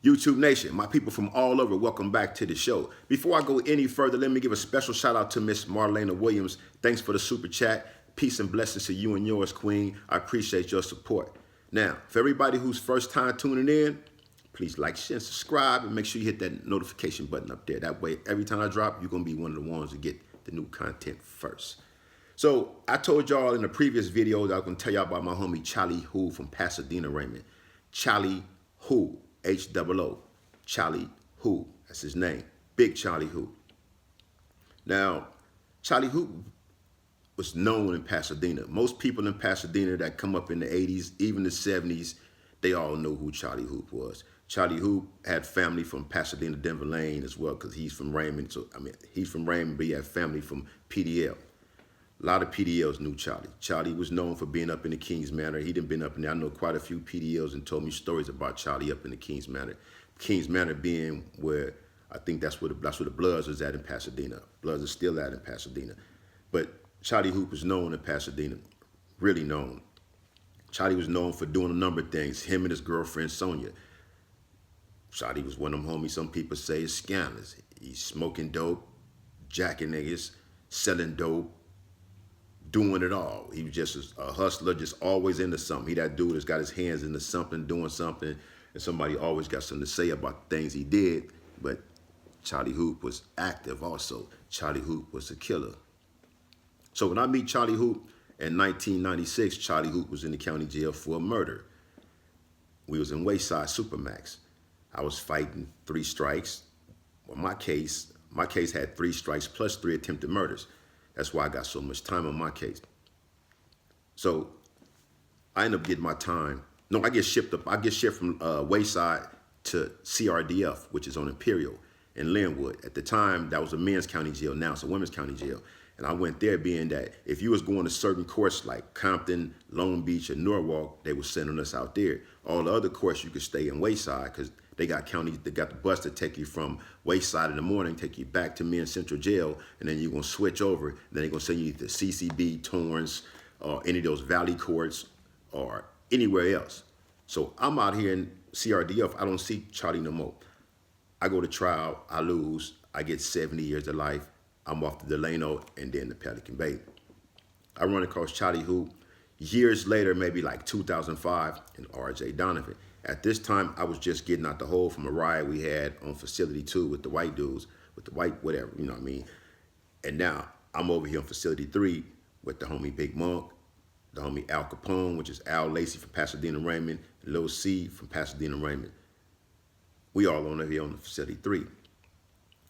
YouTube Nation, my people from all over, welcome back to the show. Before I go any further, let me give a special shout out to Miss Marlena Williams. Thanks for the super chat. Peace and blessings to you and yours, Queen. I appreciate your support. Now, for everybody who's first time tuning in, please like, share, and subscribe, and make sure you hit that notification button up there. That way, every time I drop, you're going to be one of the ones to get the new content first. So, I told y'all in the previous video that I was going to tell y'all about my homie Charlie Who from Pasadena, Raymond. Charlie Who. H-O-O, Charlie Who, that's his name, Big Charlie Who. Now, Charlie Who was known in Pasadena. Most people in Pasadena that come up in the 80s, even the 70s, they all know who Charlie Hoop was. Charlie Hoop had family from Pasadena, Denver Lane as well, because he's from Raymond. So, he's from Raymond, but he had family from PDL. A lot of PDLs knew Charlie. Charlie was known for being up in the Kings Manor. He done been up in there. I know quite a few PDLs and told me stories about Charlie up in the Kings Manor. Kings Manor being where I think that's where the Bloods was at in Pasadena. Bloods are still at in Pasadena. But Charlie Hoop was known in Pasadena, really known. Charlie was known for doing a number of things. Him and his girlfriend Sonia. Charlie was one of them homies some people say is scandalous. He's smoking dope, jacking niggas, selling dope, doing it all. He was just a hustler, just always into something. He that dude that's got his hands into something, doing something, and somebody always got something to say about things he did. But Charlie Hoop was active also. Charlie Hoop was a killer. So when I meet Charlie Hoop in 1996, Charlie Hoop was in the county jail for a murder. We was in Wayside Supermax. I was fighting 3 strikes. Well, my case had 3 strikes plus 3 attempted murders. That's why I got so much time on my case. So I end up getting my time. No, I get shipped from Wayside to CRDF, which is on Imperial in Linwood. At the time, that was a men's county jail. Now it's a women's county jail. And I went there being that if you was going to certain courts like Compton, Long Beach, or Norwalk, they were sending us out there. All the other courts, you could stay in Wayside because they got counties, they got the bus to take you from Wayside in the morning, take you back to Men's Central Jail, and then you're going to switch over. And then they're going to send you to CCB, Torrance, or any of those Valley courts, or anywhere else. So I'm out here in CRDF. I don't see Charlie no more. I go to trial. I lose. I get 70 years to life. I'm off to Delano and then to Pelican Bay. I run across Charlie Who years later, maybe like 2005, and RJ Donovan. At this time, I was just getting out the hole from a riot we had on Facility 2 with the white dudes, with the white whatever, you know what I mean? And now I'm over here on Facility 3 with the homie Big Monk, the homie Al Capone, which is Al Lacey from Pasadena Raymond, Lil C from Pasadena Raymond. We all on over here on Facility 3.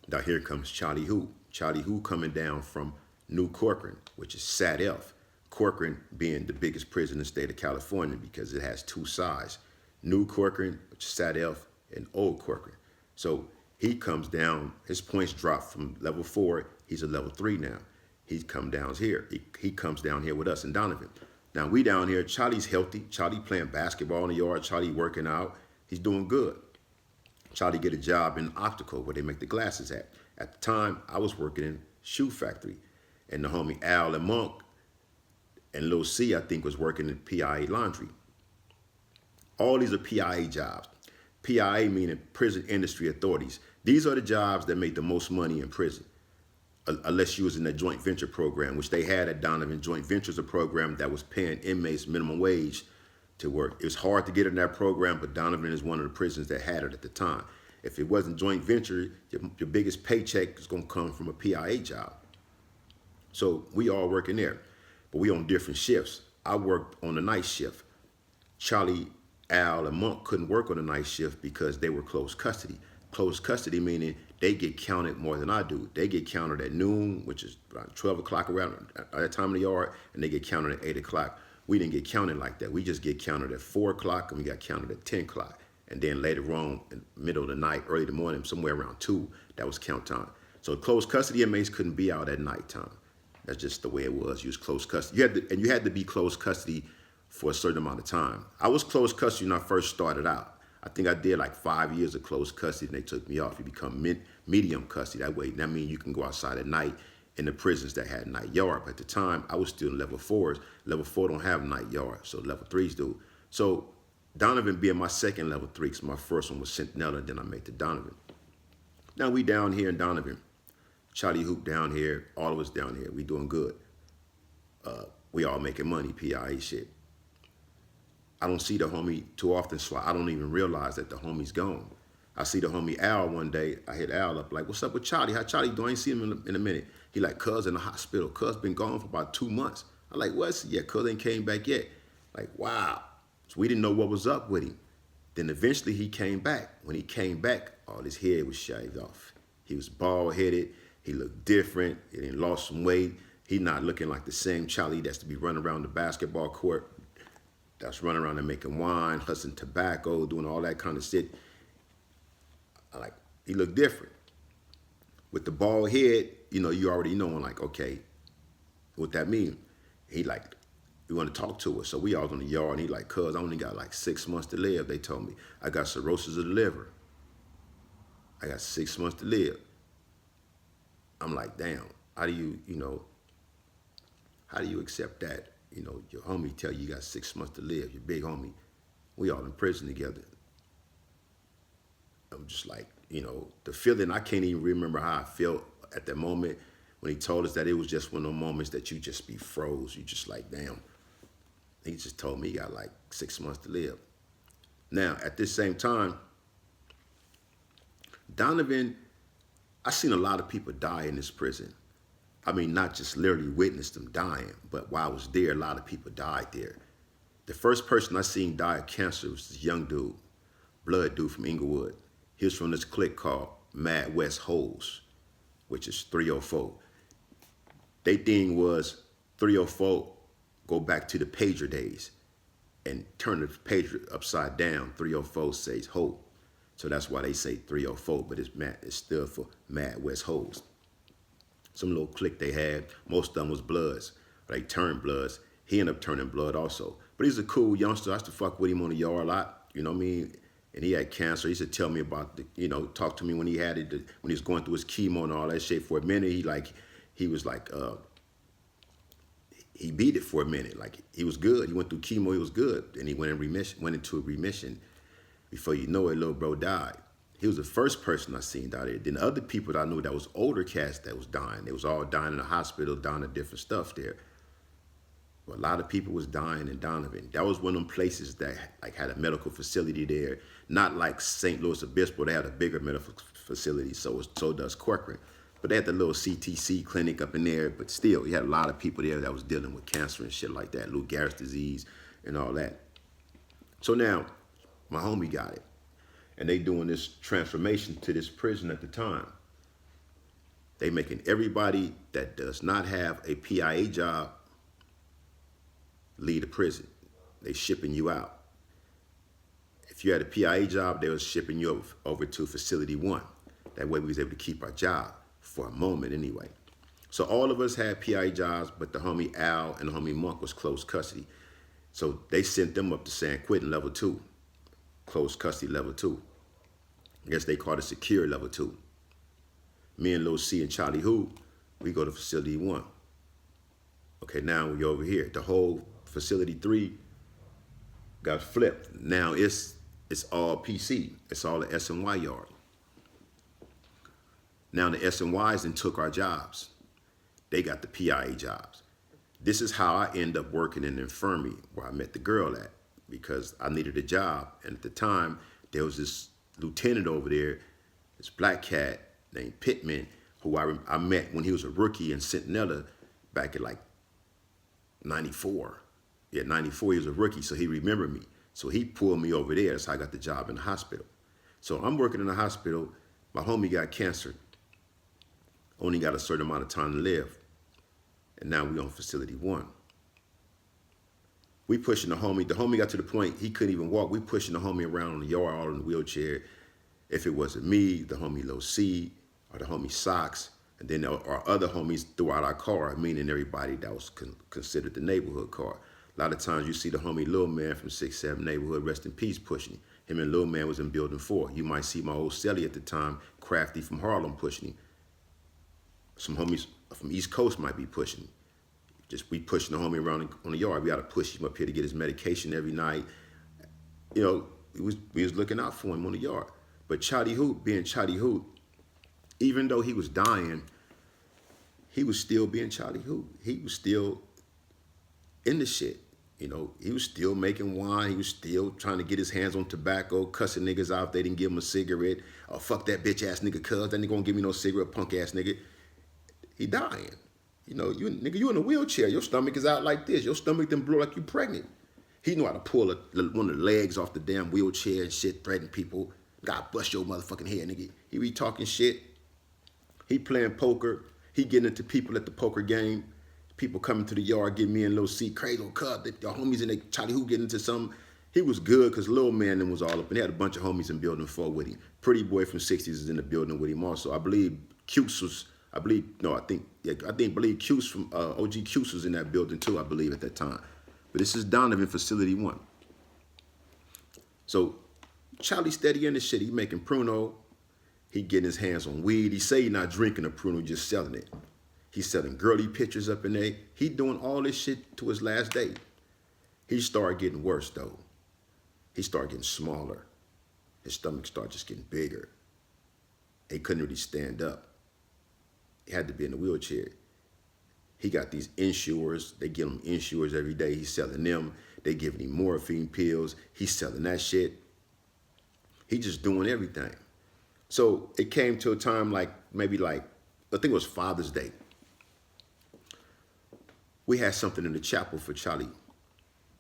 Now here comes Charlie Who. Charlie Who coming down from New Corcoran, which is SAT-F. Corcoran being the biggest prison in the state of California because it has 2 sides. New Corcoran, which is SAT-F, and Old Corcoran. So he comes down, his points drop from level 4, he's a level 3 now. He's come down here. He comes down here with us in Donovan. Now we down here, Charlie's healthy. Charlie playing basketball in the yard. Charlie working out. He's doing good. Charlie get a job in Optical where they make the glasses at. At the time, I was working in Shoe Factory. And the homie Al and Monk and Lil C, I think, was working in PIA Laundry. All these are PIA jobs. PIA meaning Prison Industry Authorities. These are the jobs that make the most money in prison. Unless you was in the joint venture program, which they had at Donovan. Joint venture is a program that was paying inmates minimum wage to work. It was hard to get in that program, but Donovan is one of the prisons that had it at the time. If it wasn't joint venture, your biggest paycheck is going to come from a PIA job. So we all working there, but we on different shifts. I worked on the night shift. Charlie, Al, and Monk couldn't work on the night shift because they were close custody. Close custody meaning they get counted more than I do. They get counted at noon, which is around 12 o'clock around at that time in the yard, and they get counted at 8 o'clock. We didn't get counted like that. We just get counted at 4 o'clock, and we got counted at 10 o'clock. And then later on, in the middle of the night, early in the morning, somewhere around 2, that was count time. So close custody inmates couldn't be out at nighttime. That's just the way it was. You was close custody. You had to be close custody for a certain amount of time. I was close custody when I first started out. I think I did like 5 years of close custody, and they took me off. You become medium custody. That means you can go outside at night in the prisons that had night yard. But at the time, I was still in level 4s. Level 4 don't have night yard, so level 3s do. So Donovan being my second level 3, because my first one was Centinela, then I made the Donovan. Now we down here in Donovan. Charlie Hoop down here, all of us down here, we doing good. We all making money, PIA shit. I don't see the homie too often, so I don't even realize that the homie's gone. I see the homie Al one day. I hit Al up like, what's up with Charlie? How Charlie doing? I ain't seen him in a minute. He like, cuz in the hospital. Cuz been gone for about 2 months. I'm like, what? Yeah, cuz ain't came back yet. Like, wow. So we didn't know what was up with him. Then eventually he came back. When he came back, all his head was shaved off. He was bald-headed. He looked different. He done lost some weight. He not looking like the same Charlie that's to be running around the basketball court, that's running around and making wine, hustling tobacco, doing all that kind of shit. Like, he looked different. With the bald head, you know, you already know, like, okay, what that mean? He like, we want to talk to us. So we all in the yard, and he like, cuz I only got like 6 months to live, they told me. I got cirrhosis of the liver. I got 6 months to live. I'm like, damn, how do you, how do you accept that? You know, your homie tell you got 6 months to live, your big homie. We all in prison together. I'm just like, the feeling, I can't even remember how I felt at that moment when he told us that. It was just one of those moments that you just be froze. You just like, damn. He just told me he got like 6 months to live. Now, at this same time, Donovan, I seen a lot of people die in this prison. I mean, not just literally witnessed them dying, but while I was there, a lot of people died there. The first person I seen die of cancer was this young dude, blood dude from Inglewood. He was from this clique called Mad West Holes, which is 304. They thing was 304, go back to the pager days and turn the pager upside down. 304 says Hope. So that's why they say 304, but it's still for Mad West Holes. Some little clique they had, most of them was Bloods. They turned Bloods. He ended up turning blood also. But he's a cool youngster. I used to fuck with him on the yard a lot, you know what I mean? And he had cancer. He used to tell me about talk to me when he had it, when he was going through his chemo and all that shit. For a minute, he beat it for a minute. Like, he was good. He went through chemo, he was good. And he went into a remission. Before you know it, little bro died. He was the first person I seen die there. Then the other people that I knew that was older cats that was dying. They was all dying in the hospital, dying of different stuff there. But a lot of people was dying in Donovan. That was one of them places that like had a medical facility there. Not like St. Louis Obispo. They had a bigger medical facility, so does Corcoran. But they had the little CTC clinic up in there. But still, you had a lot of people there that was dealing with cancer and shit like that, Lou Gehrig's disease and all that. So now, my homie got it. And they doing this transformation to this prison at the time. They making everybody that does not have a PIA job leave the prison. They shipping you out. If you had a PIA job, they was shipping you over to Facility 1. That way we was able to keep our job for a moment anyway. So all of us had PIA jobs, but the homie Al and the homie Monk was close custody. So they sent them up to San Quentin level 2. Close custody level 2. I guess they called it secure level 2. Me and Lil C and Charlie Who, we go to Facility 1. Okay, now we're over here. The whole Facility 3 got flipped. Now it's all PC. It's all the SNY yard. Now the SNYs then took our jobs. They got the PIA jobs. This is how I end up working in the infirmary where I met the girl at, because I needed a job. And at the time, there was this lieutenant over there, this black cat named Pittman, who I met when he was a rookie in Centinela back in like 94. Yeah, 94, he was a rookie, so he remembered me. So he pulled me over there. That's how I got the job in the hospital. So I'm working in the hospital. My homie got cancer. Only got a certain amount of time to live. And now we on Facility 1. We pushing the homie. The homie got to the point he couldn't even walk. We pushing the homie around in the yard, all in the wheelchair. If it wasn't me, the homie Lil C, or the homie Socks, and then our other homies throughout our car, meaning everybody that was considered the neighborhood car. A lot of times you see the homie Lil Man from 6-7 neighborhood, rest in peace, pushing him. Him and Lil Man was in building 4. You might see my old celly at the time, Crafty from Harlem, pushing him. Some homies from East Coast might be pushing him. Just we pushing the homie around on the yard. We got to push him up here to get his medication every night. you know, we was looking out for him on the yard. But Charlie Hoot, being Charlie Hoot, even though he was dying, he was still being Charlie Hoot. He was still in the shit. You know, he was still making wine. He was still trying to get his hands on tobacco, cussing niggas out if they didn't give him a cigarette. Oh, fuck that bitch ass nigga, cuz that nigga gonna give me no cigarette, punk ass nigga. He dying. You know, you in a wheelchair. Your stomach is out like this. Your stomach done blow like you pregnant. He knew how to pull one of the legs off the damn wheelchair and shit, threaten people. God bust your motherfucking head, nigga. He be talking shit. He playing poker. He getting into people at the poker game. People coming to the yard, getting me in a little seat, crazy old cub. The homies in there, Charlie Who getting into something. He was good because Lil Man then was all up. And he had a bunch of homies in building 4 with him. Pretty Boy from 60s is in the building with him also. I believe Cuse was, I believe Cuse from, OG Cuse was in that building too, I believe at that time. But this is Donovan Facility 1. So Charlie steady in the shit. He making Pruno. He getting his hands on weed. He say he not drinking a Pruno, just selling it. He's selling girly pictures up in there. He doing all this shit to his last day. He started getting worse though. He started getting smaller. His stomach started just getting bigger. He couldn't really stand up. He had to be in a wheelchair. He got these insurers. They give him insurers every day. He's selling them. They giving him morphine pills. He's selling that shit. He just doing everything. So it came to a time I think it was Father's Day. We had something in the chapel for Charlie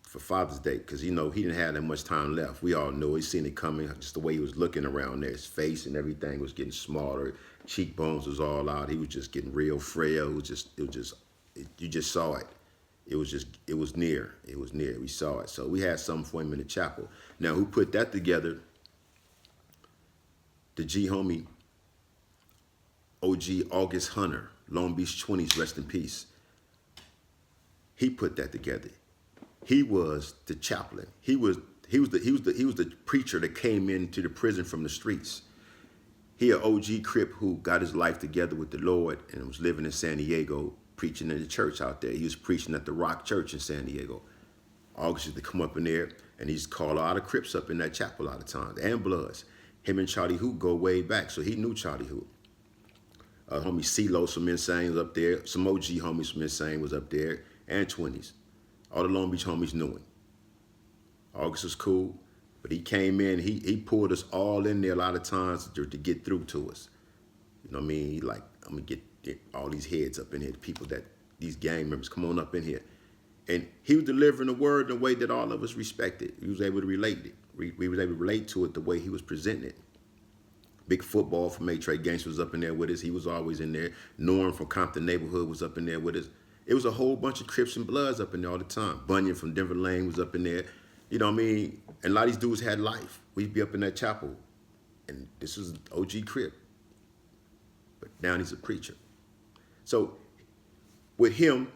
for Father's Day because, you know, he didn't have that much time left. We all know. He seen it coming. Just the way he was looking around there. His face and everything was getting smaller. Cheekbones was all out. He was just getting real frail. You just saw it. It was near. We saw it. So we had something for him in the chapel. Now, who put that together? The G homie, OG August Hunter, Long Beach 20s, rest in peace. He put that together. He was the chaplain. He was the preacher that came into the prison from the streets. He an OG Crip who got his life together with the Lord and was living in San Diego, preaching in the church out there. He was preaching at the Rock Church in San Diego. August used to come up in there and he's called a lot of Crips up in that chapel a lot of times, and Bloods. Him and Charlie Hoot go way back, so he knew Charlie Hoot. Homie CeeLo from Insane was up there. Some OG homies from Insane was up there, and 20s. All the Long Beach homies knew him. August was cool, but he came in, he pulled us all in there a lot of times to get through to us. You know what I mean? He like, I'm gonna get all these heads up in here, the people that, these gang members, come on up in here. And he was delivering the word in a way that all of us respected. He was able to relate it. We was able to relate to it the way he was presenting it. Big Football from Trey Gangster was up in there with us. He was always in there. Norm from Compton Neighborhood was up in there with us. It was a whole bunch of Crips and Bloods up in there all the time. Bunyan from Denver Lane was up in there. You know what I mean? And a lot of these dudes had life. We'd be up in that chapel. And this was OG Crip. But now he's a preacher. So with him,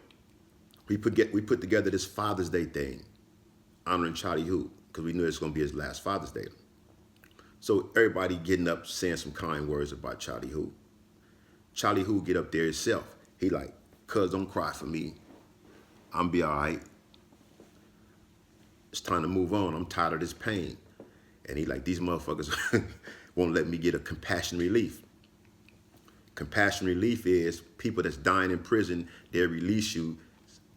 we put together this Father's Day thing, honoring Charlie Hoot, because we knew it was going to be his last Father's Day. So everybody getting up, saying some kind words about Charlie Hoot. Charlie Hoot get up there himself. He like, cuz don't cry for me. I'm be all right. It's time to move on. I'm tired of this pain. And he like, these motherfuckers won't let me get a compassion relief. Compassion relief is people that's dying in prison, they'll release you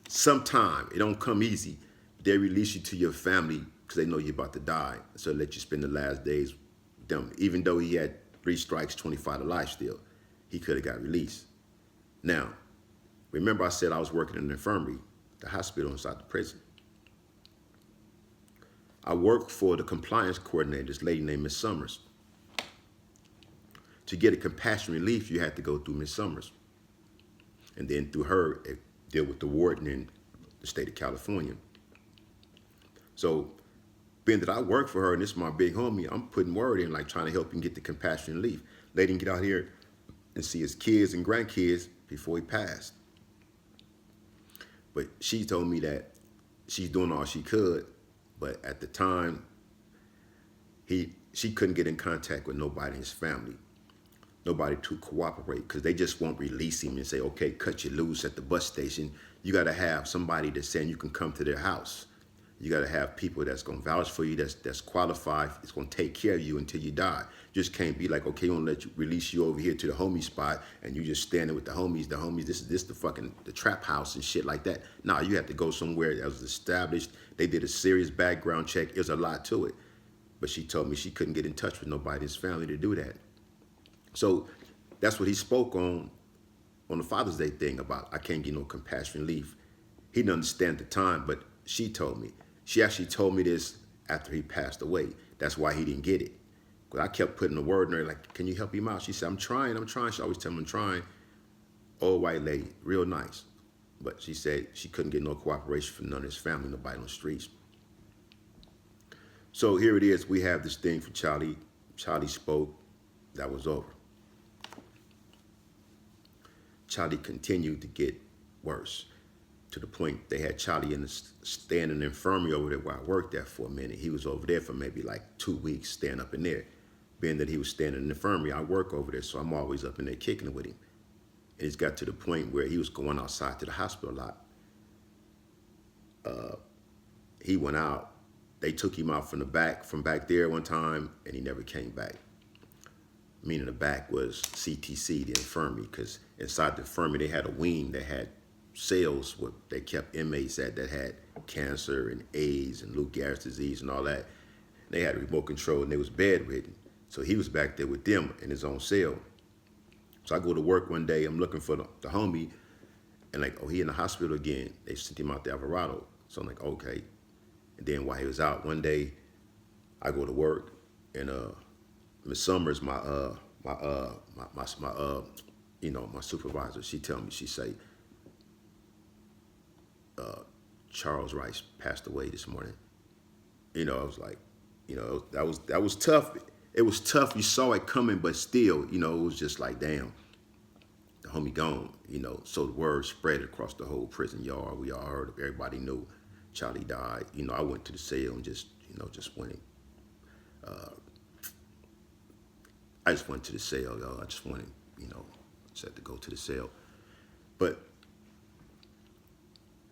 sometime. It don't come easy. They release you to your family because they know you're about to die. So they let you spend the last days with them. Even though he had 3 strikes, 25 to life still, he could have got released. Now, remember I said I was working in an infirmary, the hospital inside the prison. I worked for the compliance coordinator, this lady named Miss Summers. To get a compassion relief, you had to go through Miss Summers. And then through her, it deal with the warden in the state of California. So being that I work for her and this is my big homie, I'm putting word in, like trying to help him get the compassion relief. Let him get out here and see his kids and grandkids before he passed. But she told me that she's doing all she could, but at the time, she couldn't get in contact with nobody in his family. Nobody to cooperate because they just won't release him and say, okay, cut you loose at the bus station. You got to have somebody that's saying you can come to their house. You got to have people that's going to vouch for you, that's qualified, it's going to take care of you until you die. Just can't be like, okay, I'm going to let you release you over here to the homie spot and you just standing with the homies, this the fucking, the trap house and shit like that. Nah, you have to go somewhere that was established. They did a serious background check. There's a lot to it. But she told me she couldn't get in touch with nobody in his family to do that. So that's what he spoke on the Father's Day thing about I can't get no compassion relief. He didn't understand at the time, but she told me. She actually told me this after he passed away. That's why he didn't get it. But I kept putting the word in her, like, can you help him out? She said, I'm trying. She always tell me I'm trying. Old white lady, real nice. But she said she couldn't get no cooperation from none of his family, nobody on the streets. So here it is. We have this thing for Charlie. Charlie spoke. That was over. Charlie continued to get worse to the point they had Charlie staying in the infirmary over there where I worked there for a minute. He was over there for maybe like 2 weeks staying up in there. Being that he was staying in the infirmary, I work over there, so I'm always up in there kicking it with him. And it's got to the point where he was going outside to the hospital a lot. He went out. They took him out from back there one time, and he never came back. Meaning the back was CTC, the infirmary, because inside the infirmary they had a wing that had cells where they kept inmates that had cancer and AIDS and Lou Gehrig's disease and all that. They had a remote control and they was bedridden. So he was back there with them in his own cell. So I go to work one day, I'm looking for the homie, and like, oh, he in the hospital again. They sent him out to Alvarado. So I'm like, okay. And then while he was out one day, I go to work, and Miss Summers, my supervisor, she tell me, she say, Charles Rice passed away this morning. I was like, that was tough. It was tough. You saw it coming, but still, it was just like, damn, the homie gone. So the word spread across the whole prison yard. We all heard. Everybody knew Charlie died. I went to the cell and just went. I just went to the cell, y'all. I just wanted, just had to go to the cell. But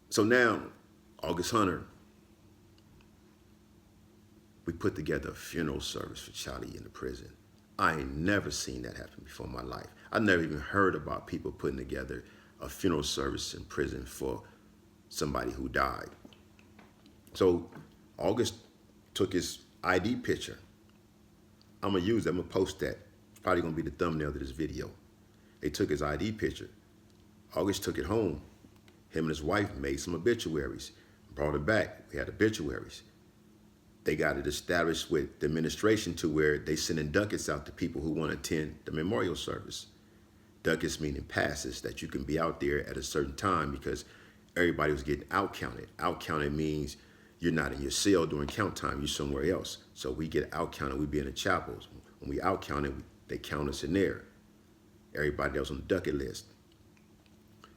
so now, August Hunter, we put together a funeral service for Charlie in the prison. I ain't never seen that happen before in my life. I never even heard about people putting together a funeral service in prison for somebody who died. So August took his ID picture. I'm going to use that. I'm going to post that. It's probably going to be the thumbnail of this video. They took his ID picture. August took it home. Him and his wife made some obituaries, brought it back. We had obituaries. They got it established with the administration to where they sending ducats out to people who want to attend the memorial service. Ducats meaning passes that you can be out there at a certain time because everybody was getting out counted. Out counted means you're not in your cell during count time, you're somewhere else. So we get out counted, we be in the chapels. When we out counted, they count us in there. Everybody that was on the ducat list.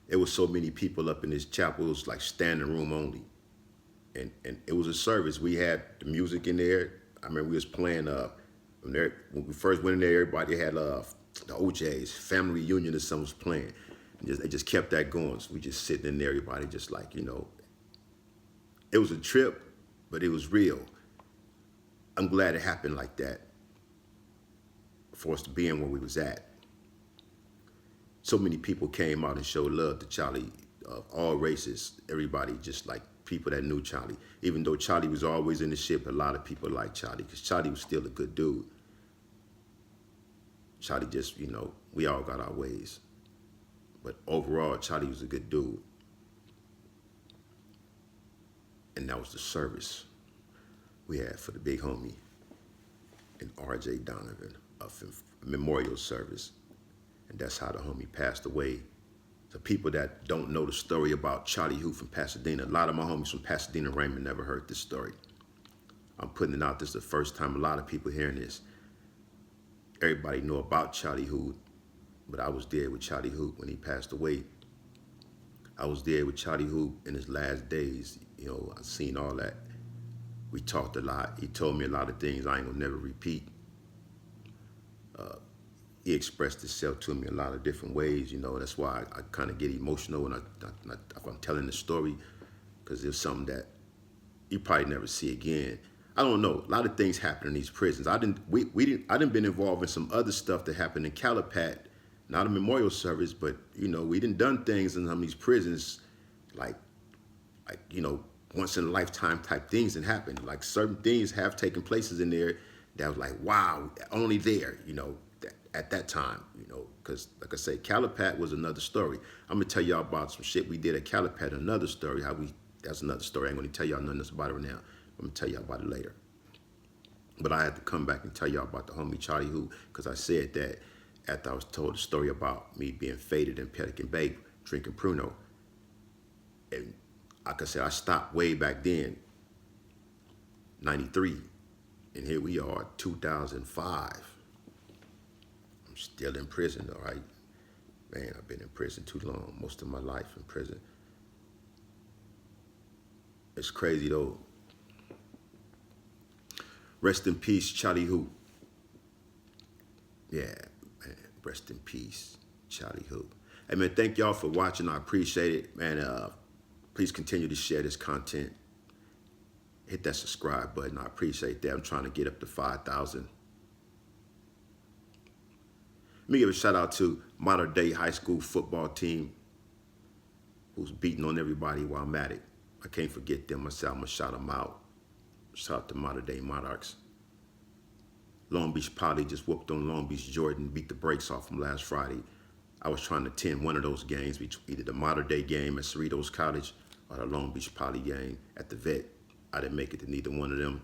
It was so many people up in this chapel, it was like standing room only. And it was a service. We had the music in there. I remember we was playing, when we first went in there, everybody had the OJ's, Family Reunion or something was playing. And they just kept that going. So we just sitting in there, everybody just like, it was a trip, but it was real. I'm glad it happened like that for us to be in where we was at. So many people came out and showed love to Charlie, all races, everybody, just like people that knew Charlie. Even though Charlie was always in the ship, a lot of people liked Charlie because Charlie was still a good dude. Charlie just, we all got our ways. But overall, Charlie was a good dude. And that was the service we had for the big homie and R.J. Donovan, a memorial service. And that's how the homie passed away. The people that don't know the story about Charlie Who from Pasadena, a lot of my homies from Pasadena, Raymond, never heard this story. I'm putting it out. This is the first time a lot of people hearing this. Everybody know about Charlie Who, but I was there with Charlie Who when he passed away. I was there with Charlie Who in his last days. I seen all that. We talked a lot. He told me a lot of things I ain't gonna never repeat. He expressed himself to me a lot of different ways. That's why I kind of get emotional when if I'm telling the story, because there's something that, you probably never see again. I don't know. A lot of things happen in these prisons. I didn't been involved in some other stuff that happened in Calipat, not a memorial service, but we didn't done things in some of these prisons, like once in a lifetime type things that happen. Like certain things have taken places in there that was like, wow, only there, at that time, because like I say, Calipat was another story. I'm gonna tell y'all about some shit we did at Calipat, another story, that's another story. I ain't gonna tell y'all nothing else about it right now. I'm gonna tell y'all about it later. But I had to come back and tell y'all about the homie Charlie Who, because I said that after I was told the story about me being faded in Pelican Bay drinking Pruno. And like I said, I stopped way back then, 93. And here we are, 2005. I'm still in prison, all right? Man, I've been in prison too long, most of my life in prison. It's crazy though. Rest in peace, Charlie Who. Yeah, man, rest in peace, Charlie Who. Hey man, thank y'all for watching. I appreciate it, man. Please continue to share this content. Hit that subscribe button. I appreciate that. I'm trying to get up to 5,000. Let me give a shout out to modern day high school football team who's beating on everybody while I'm at it. I can't forget them. I'm gonna shout them out. Shout out to modern day Monarchs. Long Beach Poly just whooped on Long Beach Jordan, beat the brakes off them last Friday. I was trying to attend one of those games, either the modern day game at Cerritos College or the Long Beach Poly game at the Vet. I didn't make it to neither one of them.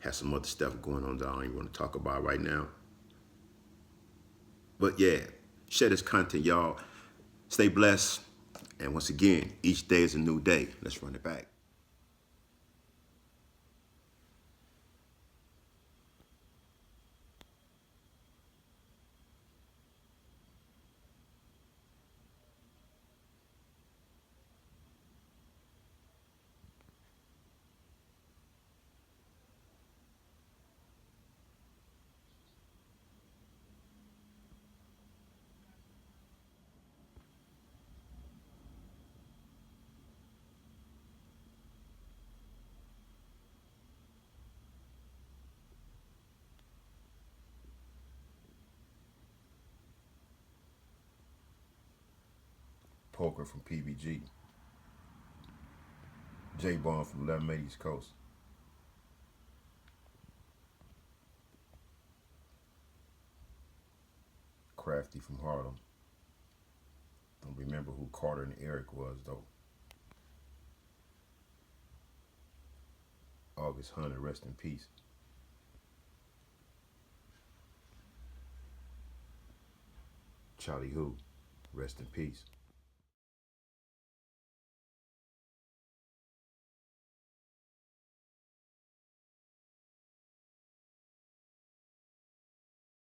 Had some other stuff going on that I don't even want to talk about right now. But yeah, share this content, y'all. Stay blessed. And once again, each day is a new day. Let's run it back. Poker from PBG. J Bond from 1180 East Coast. Crafty from Harlem. Don't remember who Carter and Eric was though. August Hunter, rest in peace. Charlie Who, rest in peace.